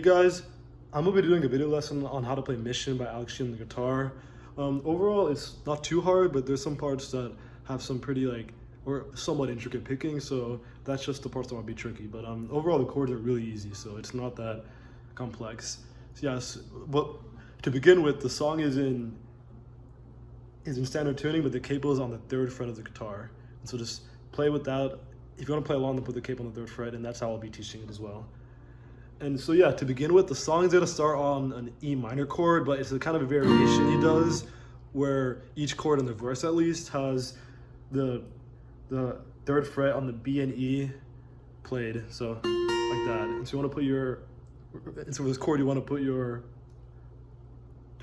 guys, I'm gonna be doing a video lesson on how to play Mission by Alex on the guitar. Overall, it's not too hard, but there's some parts that have some pretty or somewhat intricate picking, so that's just the parts that might be tricky. But overall, the chords are really easy, so it's not that complex. So yes, but to begin with, the song is in standard tuning, but the capo is on the 3rd fret of the guitar. And so just play with that. If you want to play along, then put the capo on the 3rd fret, and that's how I'll be teaching it as well. And so yeah, to begin with, the song is gonna start on an E minor chord, but it's a kind of a variation he does, where each chord in the verse at least has the 3rd fret on the B and E played, so like that. And so you want to put for this chord, you want to put your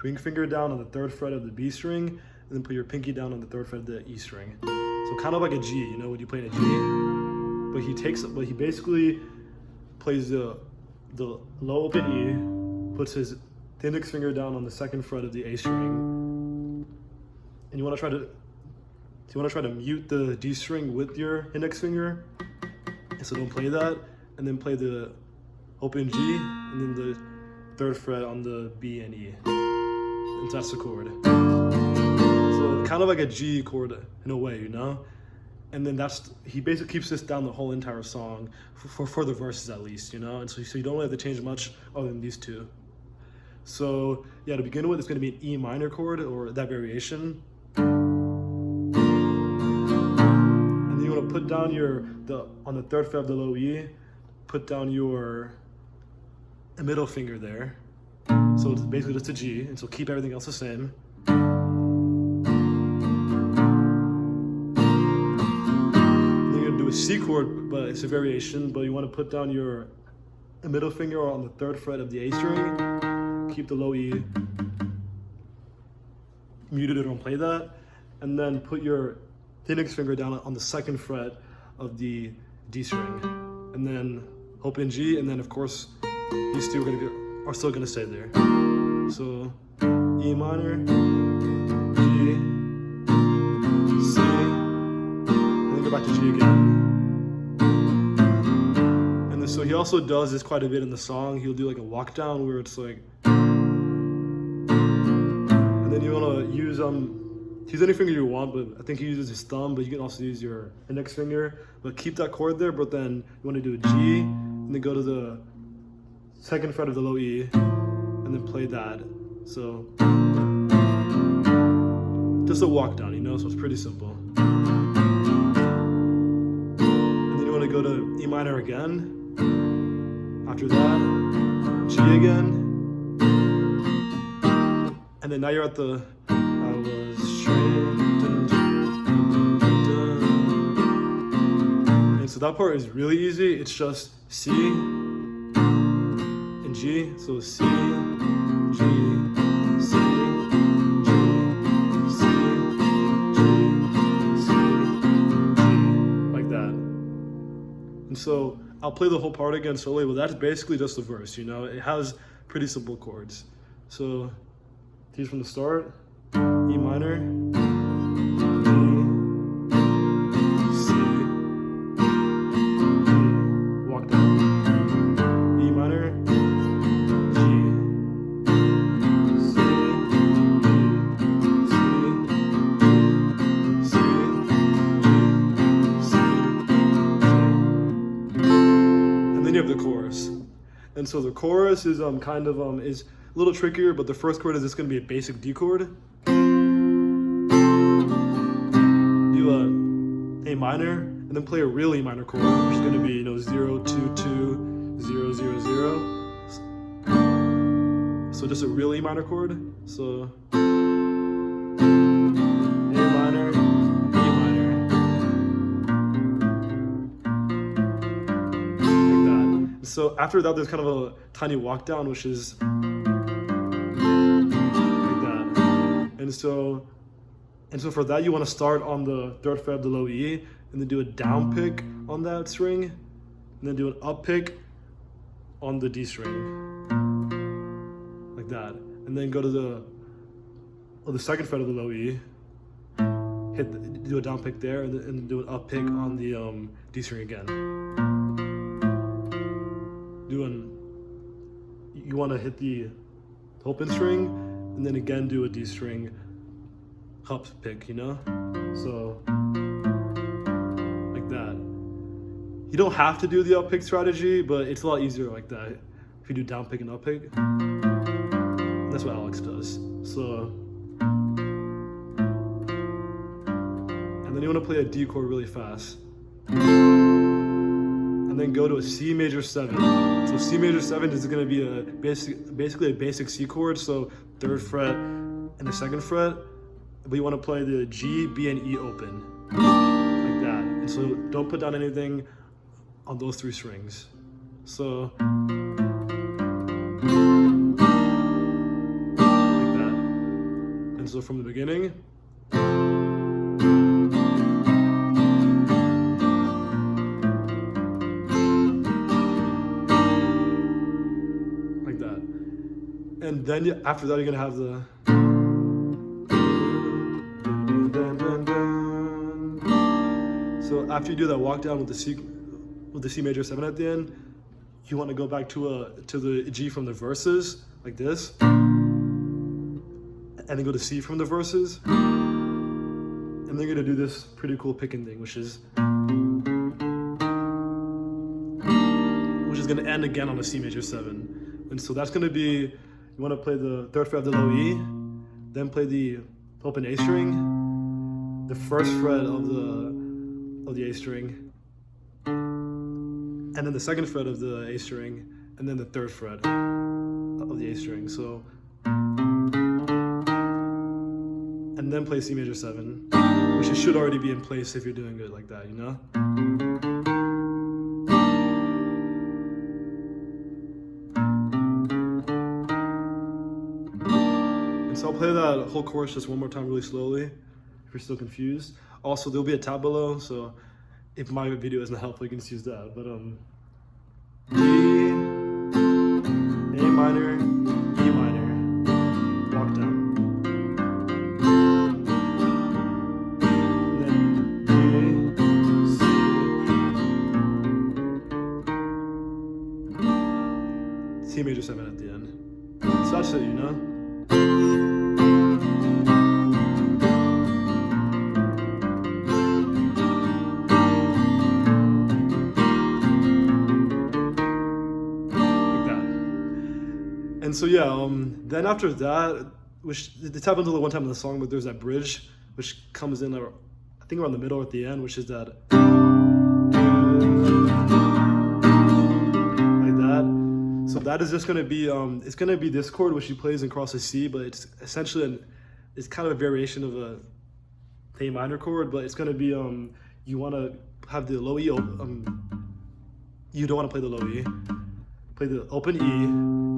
ring finger down on the 3rd fret of the B string, and then put your pinky down on the 3rd fret of the E string. So kind of like a G, you know, when you play in a G. But he basically plays the low open E, puts his index finger down on the 2nd fret of the A string, and you want to try to mute the D string with your index finger. And so don't play that, and then play the open G, and then the 3rd fret on the B and E. And that's the chord. So kind of like a G chord in a way, you know? And then he basically keeps this down the whole entire song for the verses at least, you know? And so you don't really have to change much other than these two. So yeah, to begin with, it's gonna be an E minor chord, or that variation. And then you wanna put down on the 3rd fret of the low E, put down your middle finger there. So it's basically just a G, and so keep everything else the same. C chord, but it's a variation, but you want to put down your middle finger on the 3rd fret of the A string, keep the low E muted or don't play that, and then put your index finger down on the 2nd fret of the D string, and then open G, and then of course these two are still going to stay there. So E minor, G, C, and then go back to G again. So he also does this quite a bit in the song. He'll do like a walk down where it's like, and then you want to use any finger you want, but I think he uses his thumb, but you can also use your index finger, but keep that chord there. But then you want to do a G, and then go to the 2nd fret of the low E, and then play that. So just a walk down, you know, so it's pretty simple. And then you want to go to E minor again. After that, G again, and then now you're at the and so that part is really easy. It's just C and G, so C, G, C, G, C, G, C, G, like that. And so I'll play the whole part again slowly, but that's basically just the verse, you know? It has pretty simple chords. So, here's from the start. E minor, G, C, G, walk down. E minor, G, C, G, C, C, C, then you have the chorus. And so the chorus is kind of is a little trickier, but the first chord is just going to be a basic D chord. Do A minor, and then play a real E minor chord, which is going to be, you know, 0, 2, 2, 0, 0, 0. So just a real E minor chord. So A minor, E minor. So after that, there's kind of a tiny walk down, which is like that. And so for that, you want to start on the 3rd fret of the low E, and then do a down pick on that string, and then do an up pick on the D string, like that. And then go to the 2nd fret of the low E, do a down pick there, and then do an up pick on the D string again. Do an you want to hit the open string and then again do a D string up pick, you know? So like that. You don't have to do the up pick strategy, but it's a lot easier like that if you do down pick and up pick. That's what Alex does. So, and then you want to play a D chord really fast. And then go to a C major 7. So C major 7 is going to be basically a basic C chord, so 3rd fret and the 2nd fret. But you want to play the G, B, and E open, like that. And so don't put down anything on those 3 strings. So like that. And so from the beginning, like that. And then after that, you're gonna have the so after you do that walk down with the C major 7 at the end, you want to go back to the G from the verses like this, and then go to C from the verses, and then you're gonna do this pretty cool picking thing, which is gonna end again on a C major 7. And so that's gonna be, you want to play the 3rd fret of the low E, then play the open A string, the 1st fret of the A string, and then the 2nd fret of the A string, and then the 3rd fret of the A string. So, and then play C major 7, which it should already be in place if you're doing it like that, you know? And so I'll play that whole chorus just one more time really slowly, if you're still confused. Also, there'll be a tab below, so if my video isn't helpful, you can just use that. But G, A minor, E minor, walk down. And then G, C major 7 at the end. So that's it, you know? And so yeah, then after that, which it's happened only one time in the song, but there's that bridge which comes in, I think around the middle or at the end, which is that like that. So that is just gonna be it's gonna be this chord which he plays and crosses C, but it's essentially it's kind of a variation of a A minor chord, but it's gonna be you want to have the low E you don't want to play the low E. Play the open E,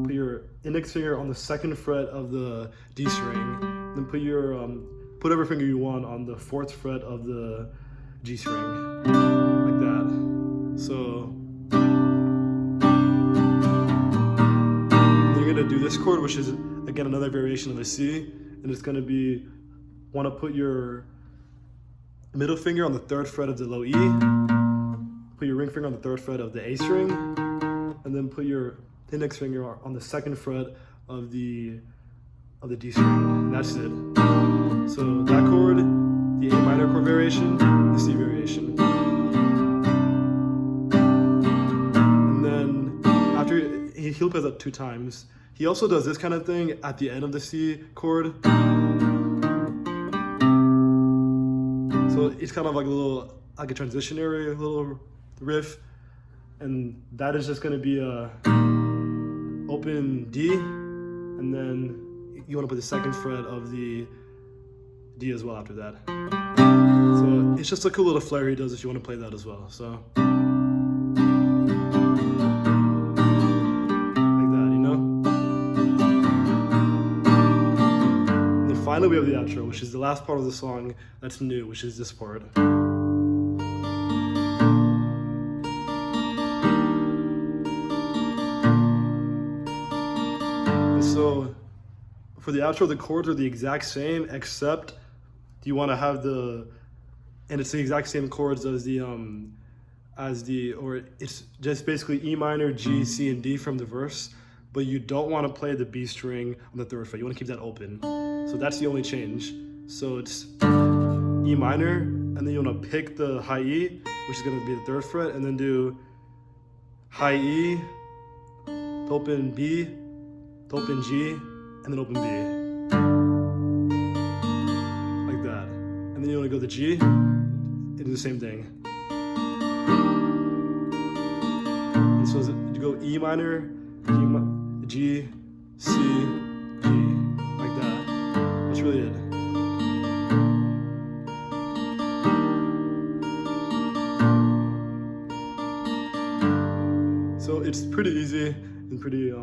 put your index finger on the 2nd fret of the D string, then put your put whatever finger you want on the 4th fret of the G string, like that. So you're gonna do this chord, which is again another variation of a C, and it's gonna be, want to put your middle finger on the 3rd fret of the low E, put your ring finger on the 3rd fret of the A string, and then put your index finger on the 2nd fret of the D string. And that's it. So that chord, the A minor chord variation, the C variation. And then after he'll play that 2 times. He also does this kind of thing at the end of the C chord. So it's kind of like a transitionary little riff. And that is just going to be a open D, and then you want to put the 2nd fret of the D as well after that. So it's just a cool little flair he does if you want to play that as well. So like that, you know? And then finally we have the outro, which is the last part of the song that's new, which is this part. So for the outro, the chords are the exact same, except you want to have and it's the exact same chords as or it's just basically E minor, G, C, and D from the verse, but you don't want to play the B string on the 3rd fret. You want to keep that open. So that's the only change. So it's E minor, and then you want to pick the high E, which is going to be the 3rd fret, and then do high E, to open B, to open G, and then open B. Like that. And then you want to go to G, and do the same thing. And so you go E minor, G, C, G, like that. That's really it. So it's pretty easy and pretty,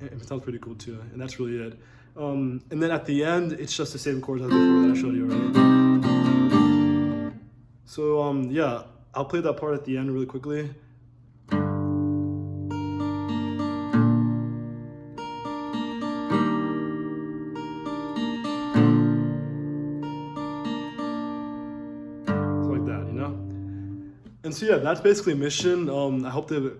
it sounds pretty cool too, and that's really it. And then at the end, it's just the same chords as before that I showed you already. So yeah, I'll play that part at the end really quickly. Like that, you know? And so yeah, that's basically mission. I hope the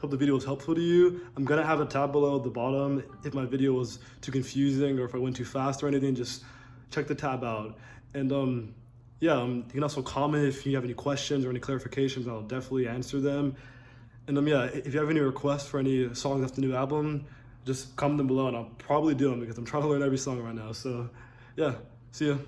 video was helpful to you. I'm gonna have a tab below at the bottom. If my video was too confusing or if I went too fast or anything, just check the tab out. And yeah, you can also comment if you have any questions or any clarifications. I'll definitely answer them. And yeah, if you have any requests for any songs off the new album, just comment them below and I'll probably do them because I'm trying to learn every song right now. So yeah, see ya.